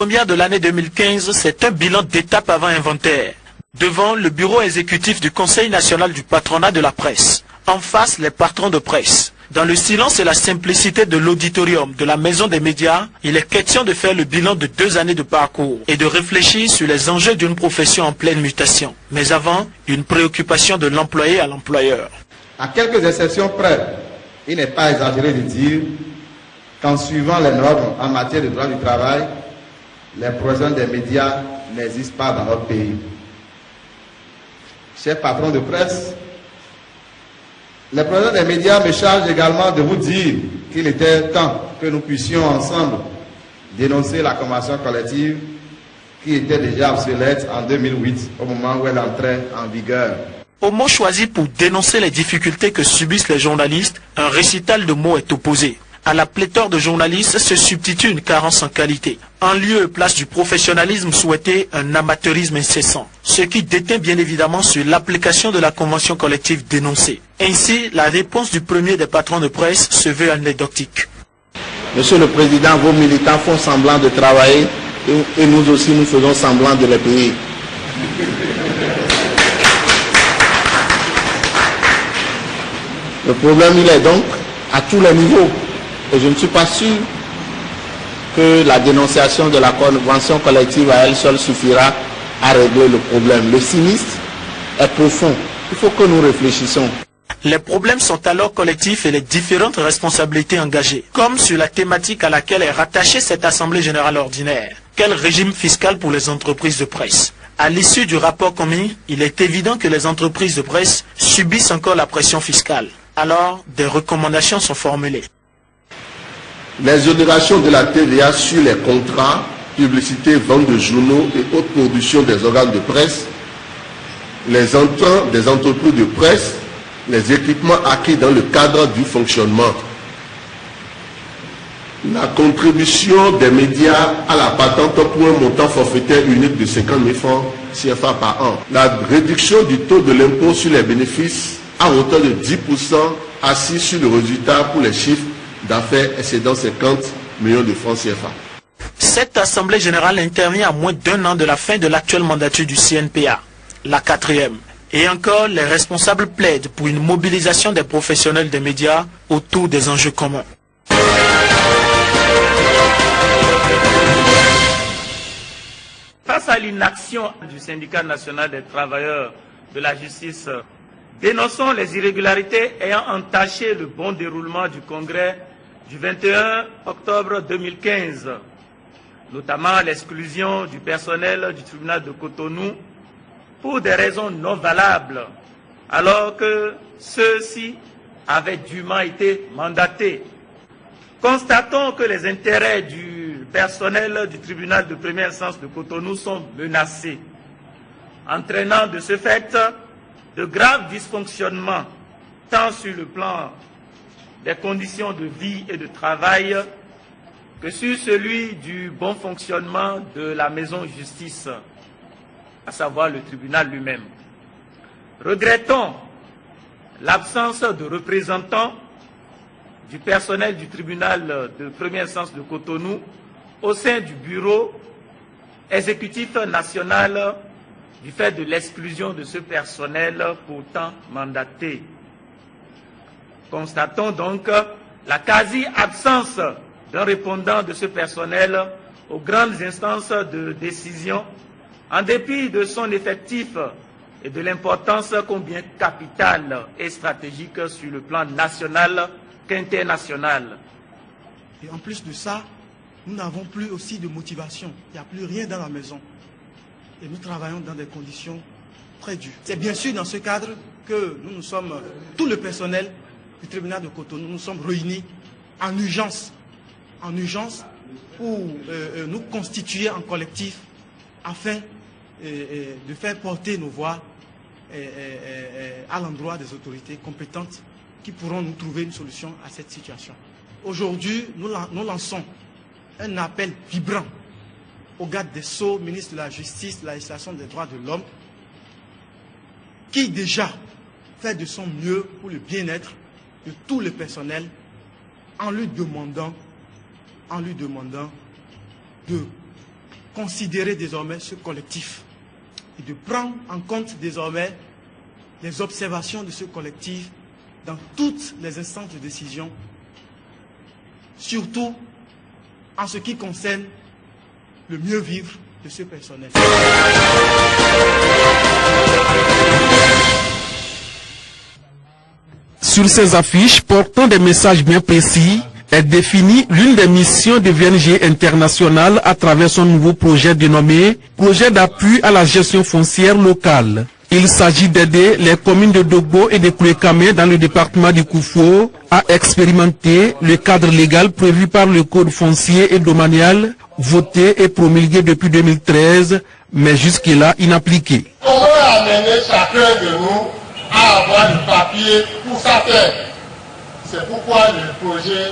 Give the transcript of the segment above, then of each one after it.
Première de l'année 2015, c'est un bilan d'étape avant inventaire. Devant le bureau exécutif du Conseil national du patronat de la presse. En face, les patrons de presse. Dans le silence et la simplicité de l'auditorium de la maison des médias, il est question de faire le bilan de 2 années de parcours et de réfléchir sur les enjeux d'une profession en pleine mutation. Mais avant, une préoccupation de l'employé à l'employeur. À quelques exceptions près, il n'est pas exagéré de dire qu'en suivant les normes en matière de droit du travail, les professionnels des médias n'existent pas dans notre pays. Chers patrons de presse, les professionnels des médias me chargent également de vous dire qu'il était temps que nous puissions ensemble dénoncer la convention collective qui était déjà obsolète en 2008, au moment où elle entrait en vigueur. Au mot choisi pour dénoncer les difficultés que subissent les journalistes, un récital de mots est opposé. À la pléthore de journalistes se substitue une carence en qualité. En lieu et place du professionnalisme souhaité, un amateurisme incessant. Ce qui déteint bien évidemment sur l'application de la convention collective dénoncée. Ainsi, la réponse du premier des patrons de presse se veut anecdotique. Monsieur le Président, vos militants font semblant de travailler et nous aussi nous faisons semblant de les payer. Le problème, il est donc à tous les niveaux. Et je ne suis pas sûr que la dénonciation de la convention collective à elle seule suffira à régler le problème. Le sinistre est profond. Il faut que nous réfléchissions. Les problèmes sont alors collectifs et les différentes responsabilités engagées, comme sur la thématique à laquelle est rattachée cette Assemblée générale ordinaire. Quel régime fiscal pour les entreprises de presse? À l'issue du rapport commis, il est évident que les entreprises de presse subissent encore la pression fiscale. Alors, des recommandations sont formulées. L'exonération de la TVA sur les contrats, publicités, vente de journaux et autres productions des organes de presse, les entrants des entreprises de presse, les équipements acquis dans le cadre du fonctionnement, la contribution des médias à la patente pour un montant forfaitaire unique de 50 000 francs CFA par an, la réduction du taux de l'impôt sur les bénéfices à hauteur de 10% assis sur le résultat pour les chiffres d'affaires excédant 50 millions de francs CFA. Cette Assemblée générale intervient à moins d'1 an de la fin de l'actuelle mandature du CNPA, la 4e. Et encore, les responsables plaident pour une mobilisation des professionnels des médias autour des enjeux communs. Face à l'inaction du syndicat national des travailleurs de la justice, dénonçons les irrégularités ayant entaché le bon déroulement du congrès du 21 octobre 2015, notamment l'exclusion du personnel du tribunal de Cotonou pour des raisons non valables, alors que ceux-ci avaient dûment été mandatés. Constatons que les intérêts du personnel du tribunal de première instance de Cotonou sont menacés, entraînant de ce fait de graves dysfonctionnements, tant sur le plan des conditions de vie et de travail que sur celui du bon fonctionnement de la maison justice, à savoir le tribunal lui-même. Regrettons l'absence de représentants du personnel du tribunal de première instance de Cotonou au sein du bureau exécutif national du fait de l'exclusion de ce personnel pourtant mandaté. Constatons donc la quasi-absence d'un répondant de ce personnel aux grandes instances de décision, en dépit de son effectif et de l'importance combien capitale et stratégique sur le plan national qu'international. Et en plus de ça, nous n'avons plus aussi de motivation. Il n'y a plus rien dans la maison. Et nous travaillons dans des conditions très dures. C'est bien sûr dans ce cadre que nous sommes, tout le personnel du tribunal de Cotonou, nous sommes réunis en urgence pour nous constituer en collectif afin de faire porter nos voix à l'endroit des autorités compétentes qui pourront nous trouver une solution à cette situation. Aujourd'hui, nous lançons un appel vibrant au garde des Sceaux, ministre de la Justice, de la législation des droits de l'homme, qui déjà fait de son mieux pour le bien-être de tout le personnel en lui demandant de considérer désormais ce collectif et de prendre en compte désormais les observations de ce collectif dans toutes les instances de décision, surtout en ce qui concerne le mieux vivre de ce personnel. Sur ces affiches portant des messages bien précis, est définie l'une des missions de VNG International à travers son nouveau projet dénommé « Projet d'appui à la gestion foncière locale ». Il s'agit d'aider les communes de Dogbo et de Kouékamé dans le département du Koufo à expérimenter le cadre légal prévu par le Code foncier et domanial, voté et promulgué depuis 2013, mais jusque-là inappliqué. On va amener chacun de nous à avoir du papier pour sa terre. C'est pourquoi le projet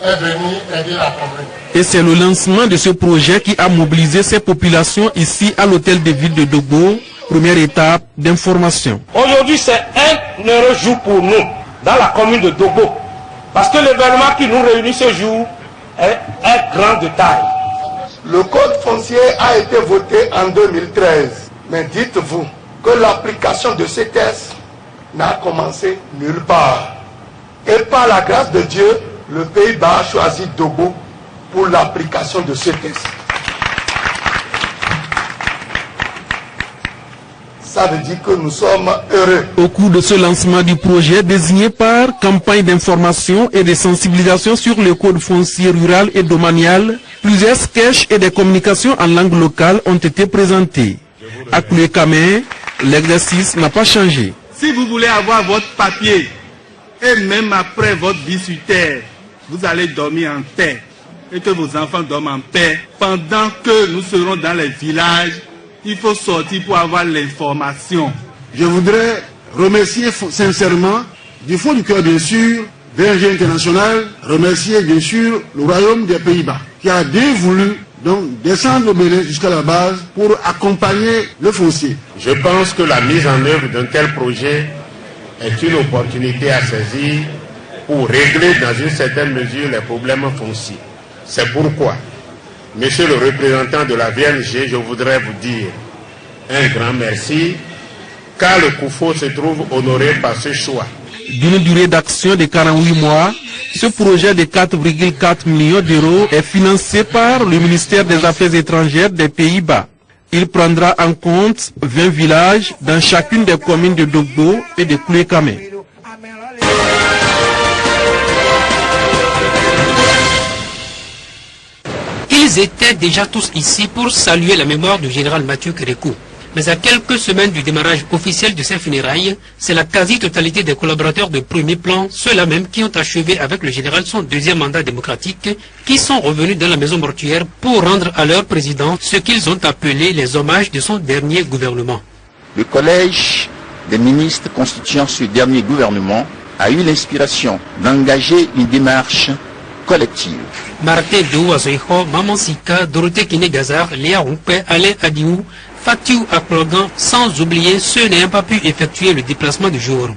est venu aider la commune. Et c'est le lancement de ce projet qui a mobilisé ces populations ici à l'hôtel de ville de Dogbo. Première étape d'information. Aujourd'hui, c'est un heureux jour pour nous, dans la commune de Dogbo. Parce que l'événement qui nous réunit ce jour est grand de taille. Le code foncier a été voté en 2013. Mais dites-vous que l'application de ces tests n'a commencé nulle part. Et par la grâce de Dieu, le Pays-Bas a choisi Dogbo pour l'application de ces tests. Ça veut dire que nous sommes heureux. Au cours de ce lancement du projet désigné par campagne d'information et de sensibilisation sur le code foncier rural et domanial, plusieurs sketchs et des communications en langue locale ont été présentés. À Kouékamé, l'exercice n'a pas changé. Si vous voulez avoir votre papier, et même après votre vie sur terre, vous allez dormir en paix, et que vos enfants dorment en paix, pendant que nous serons dans les villages, il faut sortir pour avoir l'information. Je voudrais remercier sincèrement, du fond du cœur bien sûr, VNG International, remercier bien sûr le Royaume des Pays-Bas, qui a bien voulu donc descendre au Bénin jusqu'à la base pour accompagner le foncier. Je pense que la mise en œuvre d'un tel projet est une opportunité à saisir pour régler dans une certaine mesure les problèmes fonciers. C'est pourquoi, Monsieur le représentant de la VNG, je voudrais vous dire un grand merci, car le Koufo se trouve honoré par ce choix. D'une durée d'action de 48 mois, ce projet de 4,4 millions d'euros est financé par le ministère des Affaires étrangères des Pays-Bas. Il prendra en compte 20 villages dans chacune des communes de Dogbo et de Kouékamé. Ils étaient déjà tous ici pour saluer la mémoire du général Mathieu Kérékou. Mais à quelques semaines du démarrage officiel de ces funérailles, c'est la quasi-totalité des collaborateurs de premier plan, ceux-là même qui ont achevé avec le général son deuxième mandat démocratique, qui sont revenus dans la maison mortuaire pour rendre à leur président ce qu'ils ont appelé les hommages de son dernier gouvernement. Le collège des ministres constituant ce dernier gouvernement a eu l'inspiration d'engager une démarche collective. Martin Douazoiho, Maman Sika, Dorothée Kiné-Gazar, Léa Roupé, Alain Adiou, Fatiu Aklogan, sans oublier ceux n'ayant pas pu effectuer le déplacement du jour.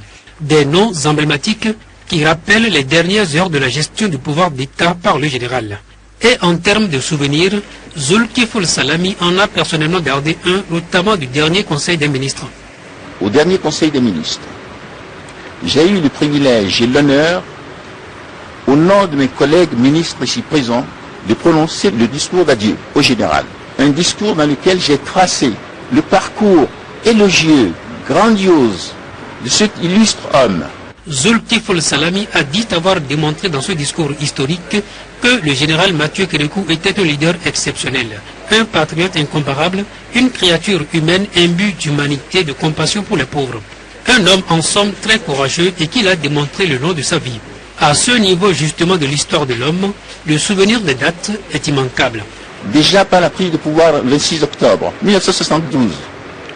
Des noms emblématiques qui rappellent les dernières heures de la gestion du pouvoir d'État par le général. Et en termes de souvenirs, Zulkifl Salami en a personnellement gardé un, notamment du dernier Conseil des ministres. Au dernier Conseil des ministres, j'ai eu le privilège et l'honneur, au nom de mes collègues ministres ici présents, de prononcer le discours d'adieu au général. Un discours dans lequel j'ai tracé le parcours élogieux, grandiose de cet illustre homme. Zulkifl Salami a dit avoir démontré dans ce discours historique que le général Mathieu Kérékou était un leader exceptionnel, un patriote incomparable, une créature humaine imbue d'humanité, de compassion pour les pauvres. Un homme en somme très courageux et qu'il a démontré le long de sa vie. À ce niveau justement de l'histoire de l'homme, le souvenir des dates est immanquable. Déjà par la prise de pouvoir le 26 octobre 1972,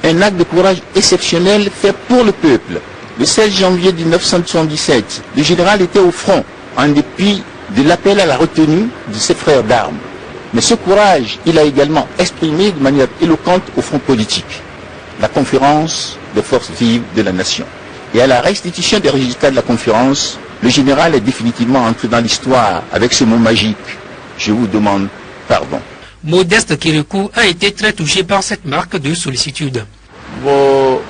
un acte de courage exceptionnel fait pour le peuple. Le 16 janvier 1977, le général était au front, en dépit de l'appel à la retenue de ses frères d'armes. Mais ce courage, il a également exprimé de manière éloquente au front politique, la conférence des forces vives de la nation. Et à la restitution des résultats de la conférence, le général est définitivement entré dans l'histoire avec ce mot magique. Je vous demande pardon. Modeste Kérékou a été très touché par cette marque de sollicitude. Vos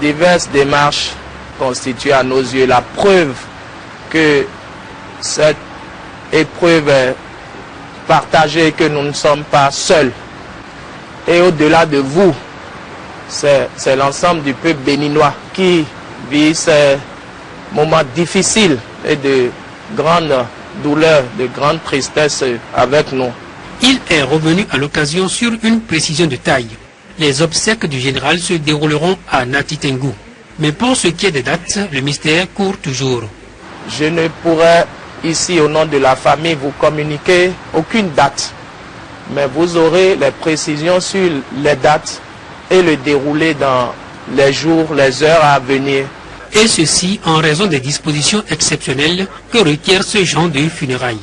diverses démarches constituent à nos yeux la preuve que cette épreuve est partagée, que nous ne sommes pas seuls. Et au-delà de vous, c'est l'ensemble du peuple béninois qui vit ces moments difficiles et de grande douleur, de grande tristesse avec nous. Il est revenu à l'occasion sur une précision de taille. Les obsèques du général se dérouleront à Natitengu. Mais pour ce qui est des dates, le mystère court toujours. Je ne pourrais ici, au nom de la famille, vous communiquer aucune date. Mais vous aurez les précisions sur les dates et le déroulé dans les jours, les heures à venir. Et ceci en raison des dispositions exceptionnelles que requiert ce genre de funérailles.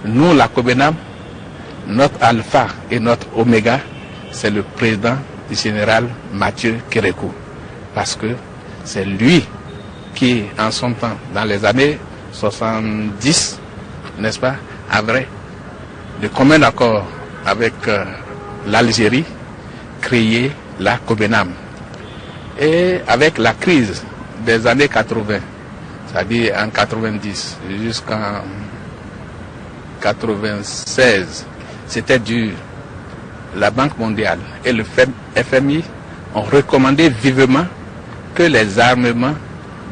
Nous, la COBENAM, notre alpha et notre oméga, c'est le président du général Mathieu Kérékou. Parce que c'est lui qui, en son temps, dans les années 70, n'est-ce pas, avait de commun accord avec l'Algérie, créé la COBENAM. Et avec la crise des années 80, c'est-à-dire en 90 jusqu'en 96, c'était la Banque mondiale et le FMI ont recommandé vivement que les armements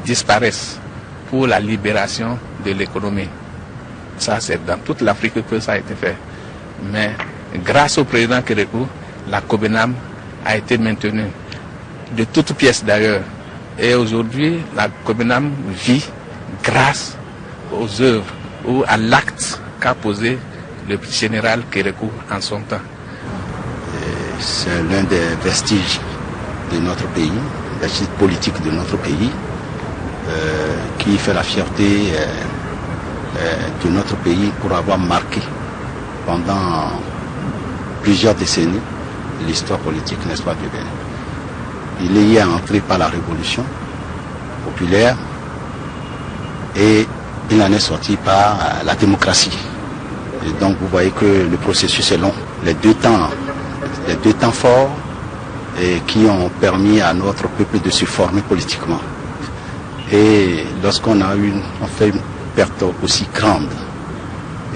disparaissent pour la libération de l'économie. Ça, c'est dans toute l'Afrique que ça a été fait. Mais grâce au président Kérékou, la COBENAM a été maintenue, de toutes pièces d'ailleurs. Et aujourd'hui, la COBENAM vit grâce aux œuvres ou à l'acte qu'a posé le général Kérékou en son temps. C'est l'un des vestiges de notre pays, vestiges politiques de notre pays, qui fait la fierté de notre pays pour avoir marqué pendant plusieurs décennies l'histoire politique, n'est-ce pas, du Bénin. Il y est entré par la révolution populaire et il en est sorti par la démocratie. Et donc vous voyez que le processus est long. Les deux temps forts et qui ont permis à notre peuple de se former politiquement. Et lorsqu'on a on fait une perte aussi grande,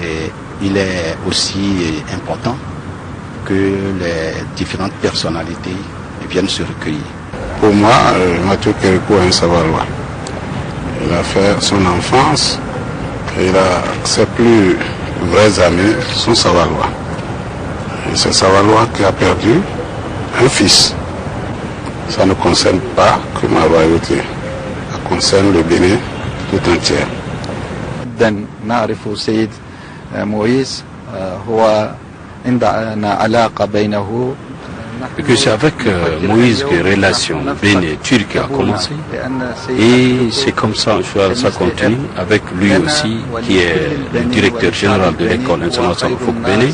et il est aussi important que les différentes personnalités viennent se recueillir. Pour moi, Mathieu Kérékou a un savoir-loi. Il a fait son enfance et ses plus vrais amis, son savoir-loi. Et ce savoir-loi qui a perdu un fils. Ça ne concerne pas que ma royauté, ça concerne le Bénin tout entier. نعرف السيد مويس هو عندنا علاقة بينه. Que c'est avec Moïse que la relation Bénin-Turquie a commencé et c'est comme ça ça continue avec lui aussi qui est le directeur général de l'école internationale Fouque Bénin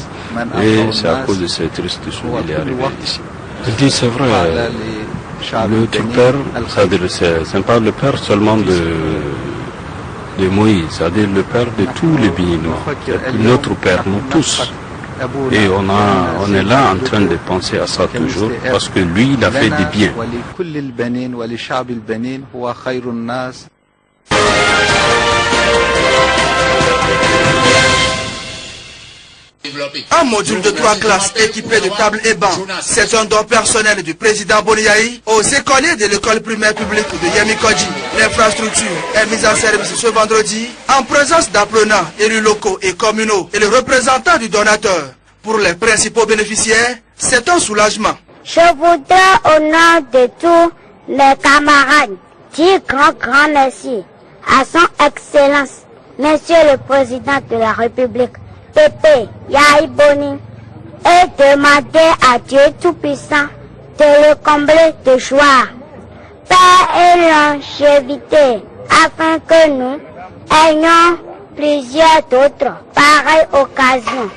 et c'est à cause de cette restitution qu'il est arrivé ici. Je dis c'est vrai, notre père, c'est pas le père seulement de Moïse, c'est-à-dire le père de tous les Béninois, notre père, nous tous. Et on est là en train de penser à ça toujours, parce que lui, il a fait des biens. Un module de 3 classes équipé de tables et bancs, c'est un don personnel du président Boniaï aux écoliers de l'école primaire publique de Yemikodji. L'infrastructure est mise en service ce vendredi en présence d'apprenants, élus locaux et communaux et le représentant du donateur. Pour les principaux bénéficiaires, c'est un soulagement. Je voudrais au nom de tous mes camarades dire grand merci à son Excellence, Monsieur le Président de la République, Pépé Yahi Boni, et demander à Dieu Tout-Puissant de le combler de joie, paix et longévité, afin que nous ayons plusieurs d'autres pareilles occasions.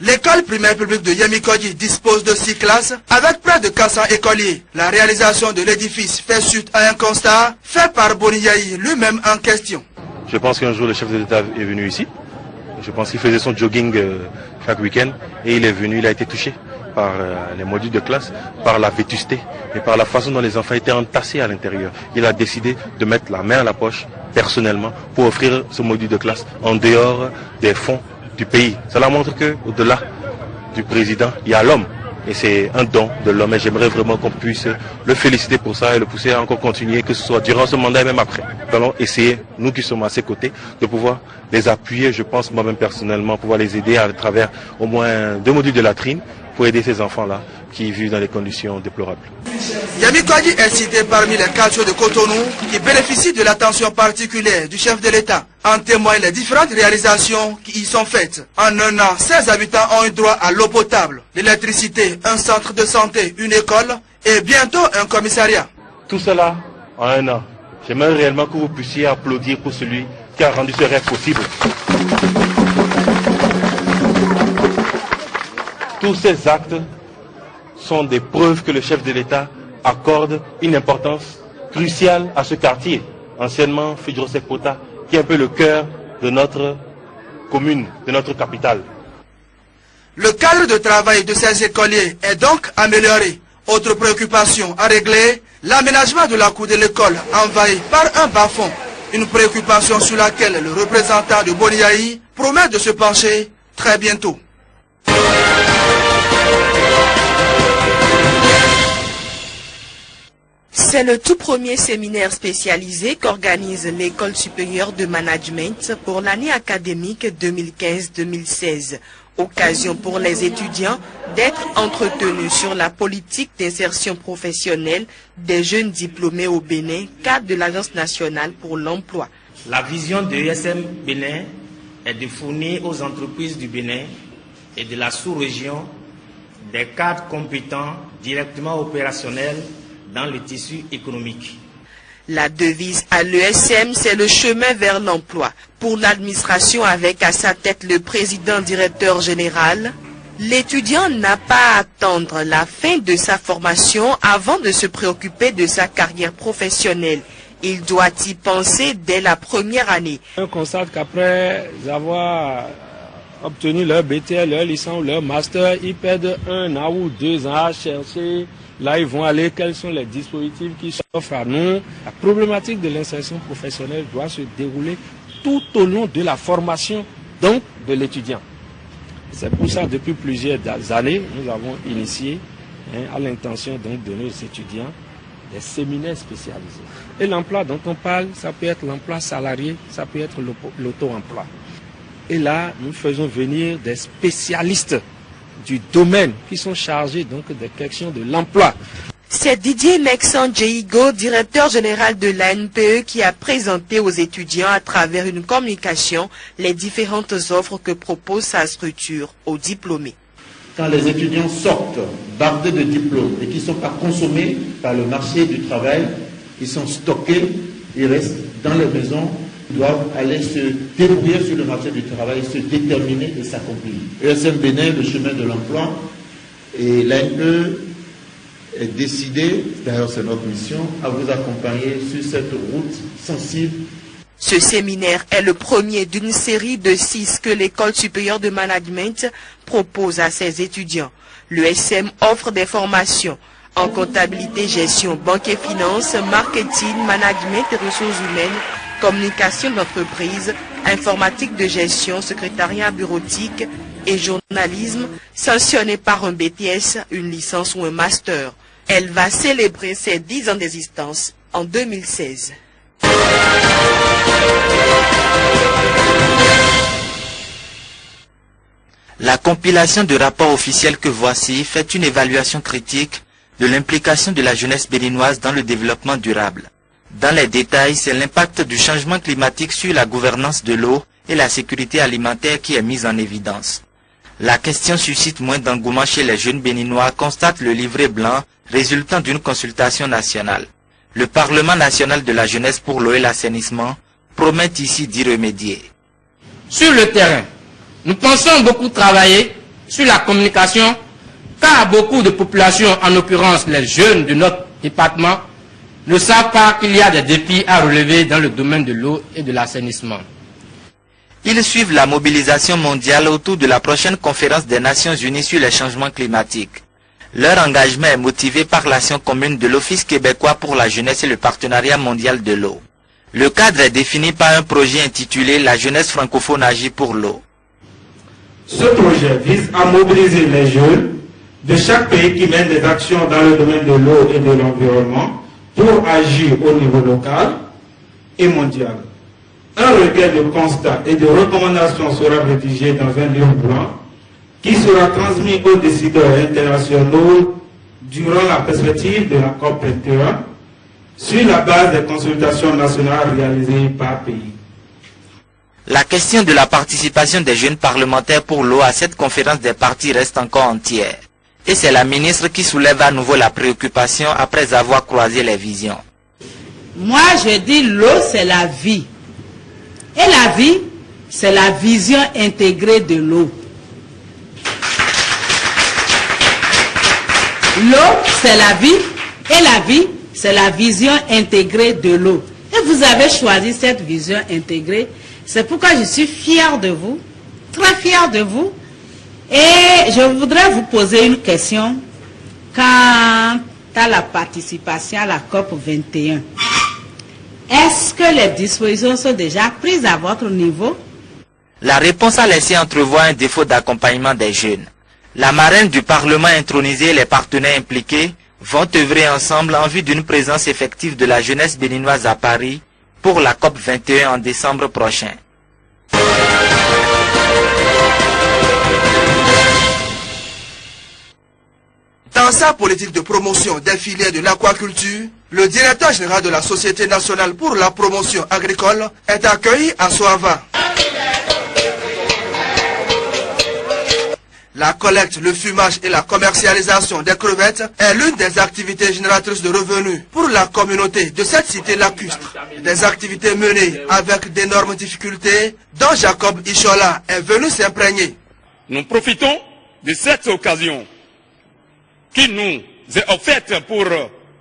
L'école primaire publique de Yemikodji dispose de 6 classes avec près de 400 écoliers. La réalisation de l'édifice fait suite à un constat fait par Boniaï lui-même en question. Je pense qu'un jour le chef de l'État est venu ici. Je pense qu'il faisait son jogging chaque week-end et il est venu, il a été touché par les modules de classe, par la vétusté et par la façon dont les enfants étaient entassés à l'intérieur. Il a décidé de mettre la main à la poche personnellement pour offrir ce module de classe en dehors des fonds du pays. Cela montre qu'au-delà du président, il y a l'homme. Et c'est un don de l'homme et j'aimerais vraiment qu'on puisse le féliciter pour ça et le pousser à encore continuer, que ce soit durant ce mandat et même après. Nous allons essayer, nous qui sommes à ses côtés, de pouvoir les appuyer, je pense moi-même personnellement, pouvoir les aider à travers au moins 2 modules de latrine pour aider ces enfants-là qui vivent dans des conditions déplorables. Yemi Kodji est cité parmi les quartiers de Cotonou qui bénéficient de l'attention particulière du chef de l'État. En témoignent les différentes réalisations qui y sont faites. En un an, 16 habitants ont eu droit à l'eau potable, l'électricité, un centre de santé, une école et bientôt un commissariat. Tout cela en un an. J'aimerais réellement que vous puissiez applaudir pour celui qui a rendu ce rêve possible. Tous ces actes sont des preuves que le chef de l'État accorde une importance cruciale à ce quartier, anciennement Fidjosepota, qui est un peu le cœur de notre commune, de notre capitale. Le cadre de travail de ces écoliers est donc amélioré. Autre préoccupation à régler, l'aménagement de la cour de l'école envahi par un bas-fond. Une préoccupation sur laquelle le représentant de Boniaï promet de se pencher très bientôt. C'est le tout premier séminaire spécialisé qu'organise l'École supérieure de management pour l'année académique 2015-2016. Occasion pour les étudiants d'être entretenus sur la politique d'insertion professionnelle des jeunes diplômés au Bénin, cadre de l'Agence nationale pour l'emploi. La vision de l'ESM Bénin est de fournir aux entreprises du Bénin et de la sous-région des cadres compétents directement opérationnels dans le tissu économique. La devise à l'ESM, c'est le chemin vers l'emploi. Pour l'administration avec à sa tête le président-directeur général, l'étudiant n'a pas à attendre la fin de sa formation avant de se préoccuper de sa carrière professionnelle. Il doit y penser dès la première année. On constate qu'après avoir obtenu leur BTL, leur licence, leur master, ils perdent 1 an ou 2 ans à chercher. Là, ils vont aller, quels sont les dispositifs qui s'offrent à nous. La problématique de l'insertion professionnelle doit se dérouler tout au long de la formation donc, de l'étudiant. C'est pour ça, depuis plusieurs années, nous avons initié, à l'intention donc, de nos étudiants, des séminaires spécialisés. Et l'emploi dont on parle, ça peut être l'emploi salarié, ça peut être l'auto-emploi. Et là, nous faisons venir des spécialistes du domaine qui sont chargés donc des questions de l'emploi. C'est Didier Nexan Djeigo, directeur général de l'ANPE, qui a présenté aux étudiants à travers une communication les différentes offres que propose sa structure aux diplômés. Quand les étudiants sortent bardés de diplômes et qui ne sont pas consommés par le marché du travail, ils sont stockés, ils restent dans les maisons, ils doivent aller se débrouiller sur le marché du travail, se déterminer et s'accomplir. ESM Bénin, le chemin de l'emploi, et l'ANPE est décidé, d'ailleurs c'est notre mission, à vous accompagner sur cette route sensible. Ce séminaire est le premier d'une série de 6 que l'École supérieure de management propose à ses étudiants. L'ESM offre des formations en comptabilité, gestion, banque et finances, marketing, management et ressources humaines, communication d'entreprise, informatique de gestion, secrétariat bureautique et journalisme, sanctionné par un BTS, une licence ou un master. Elle va célébrer ses 10 ans d'existence en 2016. La compilation de rapports officiels que voici fait une évaluation critique de l'implication de la jeunesse béninoise dans le développement durable. Dans les détails, c'est l'impact du changement climatique sur la gouvernance de l'eau et la sécurité alimentaire qui est mise en évidence. La question suscite moins d'engouement chez les jeunes béninois, constate le livret blanc résultant d'une consultation nationale. Le Parlement national de la jeunesse pour l'eau et l'assainissement promet ici d'y remédier. Sur le terrain, nous pensons beaucoup travailler sur la communication, car beaucoup de populations, en l'occurrence les jeunes de notre département, ne savent pas qu'il y a des défis à relever dans le domaine de l'eau et de l'assainissement. Ils suivent la mobilisation mondiale autour de la prochaine conférence des Nations Unies sur les changements climatiques. Leur engagement est motivé par l'action commune de l'Office québécois pour la jeunesse et le partenariat mondial de l'eau. Le cadre est défini par un projet intitulé « La jeunesse francophone agit pour l'eau ». Ce projet vise à mobiliser les jeunes de chaque pays qui mènent des actions dans le domaine de l'eau et de l'environnement pour agir au niveau local et mondial. Un recueil de constats et de recommandations sera rédigé dans un livre blanc qui sera transmis aux décideurs internationaux durant la perspective de la COP21 sur la base des consultations nationales réalisées par pays. La question de la participation des jeunes parlementaires pour l'eau à cette conférence des partis reste encore entière. Et c'est la ministre qui soulève à nouveau la préoccupation après avoir croisé les visions. Moi, je dis l'eau, c'est la vie. Et la vie, c'est la vision intégrée de l'eau. L'eau, c'est la vie, et la vie, c'est la vision intégrée de l'eau. Et vous avez choisi cette vision intégrée. C'est pourquoi je suis fière de vous, très fière de vous. Et je voudrais vous poser une question quant à la participation à la COP 21. Est-ce que les dispositions sont déjà prises à votre niveau? La réponse a laissé entrevoir un défaut d'accompagnement des jeunes. La marraine du Parlement intronisé et les partenaires impliqués vont œuvrer ensemble en vue d'une présence effective de la jeunesse béninoise à Paris pour la COP 21 en décembre prochain. Dans sa politique de promotion des filières de l'aquaculture, le directeur général de la Société nationale pour la promotion agricole est accueilli à Soava. La collecte, le fumage et la commercialisation des crevettes est l'une des activités génératrices de revenus pour la communauté de cette cité lacustre. Des activités menées avec d'énormes difficultés dont Jacob Ishola est venu s'imprégner. Nous profitons de cette occasion qui nous est offerte pour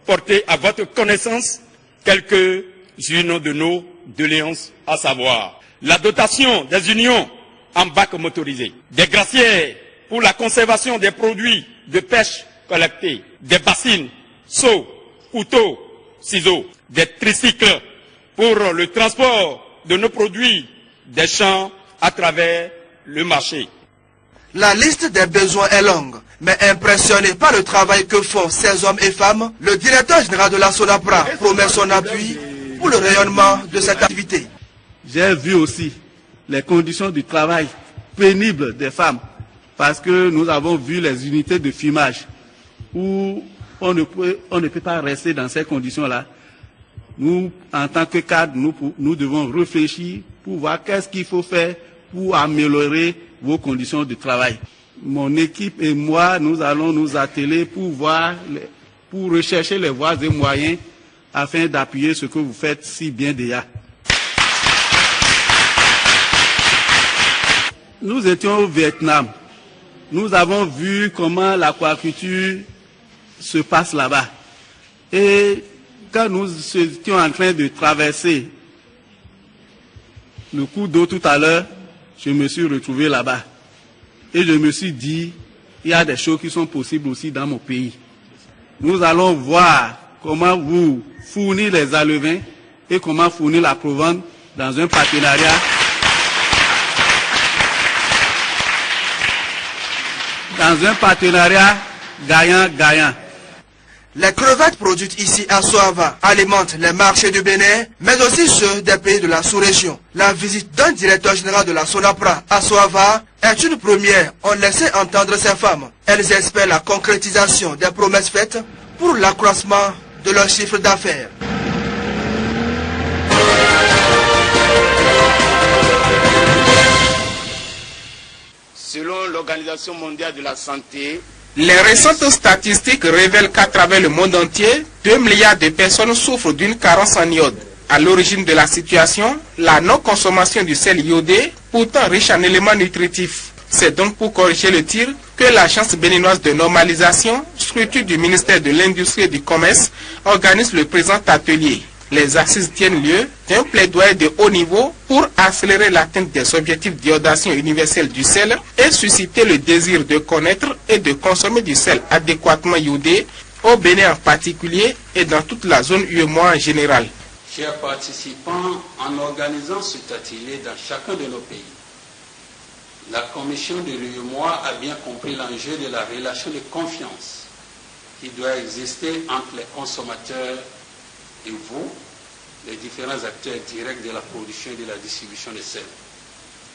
porter à votre connaissance quelques-unes de nos doléances, à savoir la dotation des unions en bac motorisé, des gracières pour la conservation des produits de pêche collectés, des bassines, seaux, couteaux, ciseaux, des tricycles pour le transport de nos produits des champs à travers le marché. La liste des besoins est longue, mais impressionné par le travail que font ces hommes et femmes, le directeur général de la SONAPRA promet son appui pour le rayonnement de cette activité. J'ai vu aussi les conditions du travail pénibles des femmes, parce que nous avons vu les unités de fumage où on ne peut pas rester dans ces conditions-là. Nous, en tant que cadre, nous devons réfléchir pour voir qu'est-ce qu'il faut faire pour améliorer vos conditions de travail. Mon équipe et moi, nous allons nous atteler pour rechercher les voies et moyens afin d'appuyer ce que vous faites si bien déjà. Nous étions au Vietnam. Nous avons vu comment l'aquaculture se passe là-bas. Et quand nous étions en train de traverser le cours d'eau tout à l'heure, je me suis retrouvé là-bas. Et je me suis dit, il y a des choses qui sont possibles aussi dans mon pays. Nous allons voir comment vous fournir les alevins et comment fournir la provende dans un partenariat. Dans un partenariat gagnant-gagnant. Les crevettes produites ici à Soava alimentent les marchés du Bénin, mais aussi ceux des pays de la sous-région. La visite d'un directeur général de la SONAPRA à Soava est une première. On laissait entendre ces femmes. Elles espèrent la concrétisation des promesses faites pour l'accroissement de leur chiffre d'affaires. Selon l'Organisation mondiale de la santé, les récentes statistiques révèlent qu'à travers le monde entier, 2 milliards de personnes souffrent d'une carence en iode. À l'origine de la situation, la non-consommation du sel iodé, pourtant riche en éléments nutritifs. C'est donc pour corriger le tir que l'Agence béninoise de normalisation, structure du ministère de l'Industrie et du Commerce, organise le présent atelier. Les assises tiennent lieu d'un plaidoyer de haut niveau pour accélérer l'atteinte des objectifs d'iodation universelle du sel et susciter le désir de connaître et de consommer du sel adéquatement iodé, au Bénin en particulier et dans toute la zone UEMOA en général. Chers participants, en organisant cet atelier dans chacun de nos pays, la commission de l'UEMOA a bien compris l'enjeu de la relation de confiance qui doit exister entre les consommateurs et vous, les différents acteurs directs de la production et de la distribution de sel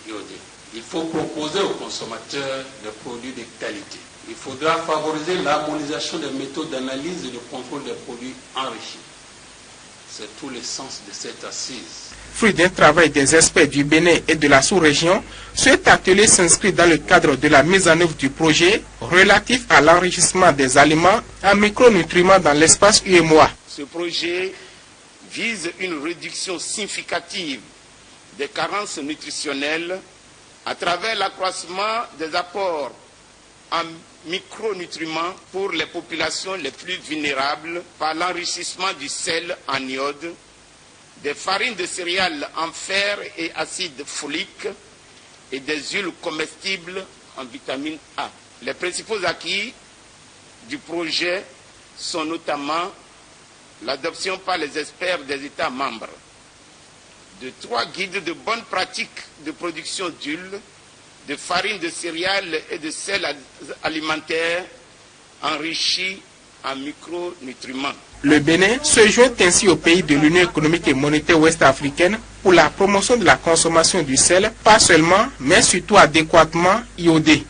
iodé. Il faut proposer aux consommateurs des produits de qualité. Il faudra favoriser l'harmonisation des méthodes d'analyse et de contrôle des produits enrichis. C'est tout le sens de cette assise. Fruit d'un travail des experts du Bénin et de la sous-région, cet atelier s'inscrit dans le cadre de la mise en œuvre du projet relatif à l'enrichissement des aliments en micronutriments dans l'espace UEMOA. Ce projet vise une réduction significative des carences nutritionnelles à travers l'accroissement des apports en micronutriments pour les populations les plus vulnérables par l'enrichissement du sel en iode, des farines de céréales en fer et acide folique et des huiles comestibles en vitamine A. Les principaux acquis du projet sont notamment l'adoption par les experts des États membres de 3 guides de bonnes pratiques de production d'huile, de farine de céréales et de sel alimentaire enrichis en micronutriments. Le Bénin se joint ainsi au pays de l'Union économique et monétaire ouest-africaine pour la promotion de la consommation du sel, pas seulement, mais surtout adéquatement iodé.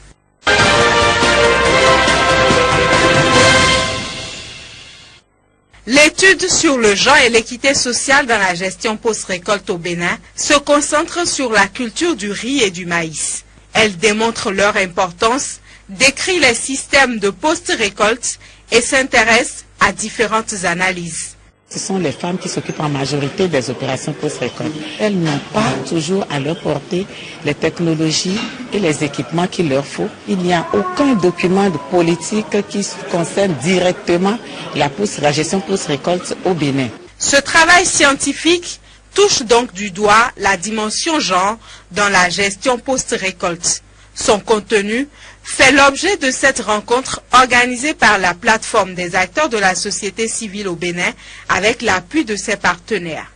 L'étude sur le genre et l'équité sociale dans la gestion post-récolte au Bénin se concentre sur la culture du riz et du maïs. Elle démontre leur importance, décrit les systèmes de post-récolte et s'intéresse à différentes analyses. Ce sont les femmes qui s'occupent en majorité des opérations post-récolte. Elles n'ont pas toujours à leur portée les technologies et les équipements qu'il leur faut. Il n'y a aucun document de politique qui concerne directement la gestion post-récolte au Bénin. Ce travail scientifique touche donc du doigt la dimension genre dans la gestion post-récolte. Son contenu fait l'objet de cette rencontre organisée par la plateforme des acteurs de la société civile au Bénin avec l'appui de ses partenaires.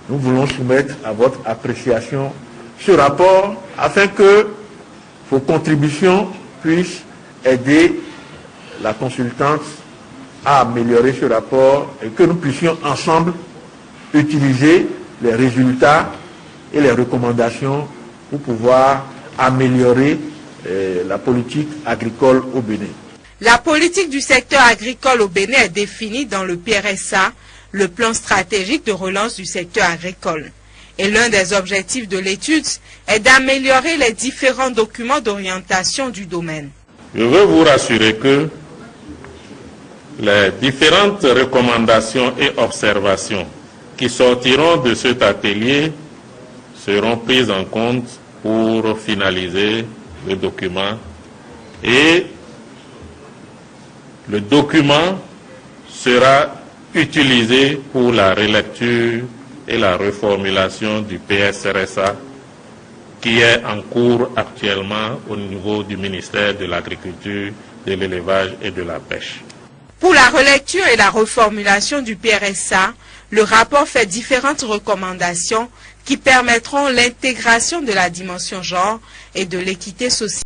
Nous voulons soumettre à votre appréciation ce rapport afin que vos contributions puissent aider la consultante à améliorer ce rapport et que nous puissions ensemble utiliser les résultats et les recommandations pour pouvoir améliorer la politique agricole au Bénin. La politique du secteur agricole au Bénin est définie dans le PRSA, le plan stratégique de relance du secteur agricole. Et l'un des objectifs de l'étude est d'améliorer les différents documents d'orientation du domaine. Je veux vous rassurer que les différentes recommandations et observations qui sortiront de cet atelier seront prises en compte pour finaliser le document, et le document sera utilisé pour la relecture et la reformulation du PSRSA qui est en cours actuellement au niveau du ministère de l'Agriculture, de l'Élevage et de la Pêche. Pour la relecture et la reformulation du PRSA, le rapport fait différentes recommandations qui permettront l'intégration de la dimension genre et de l'équité sociale.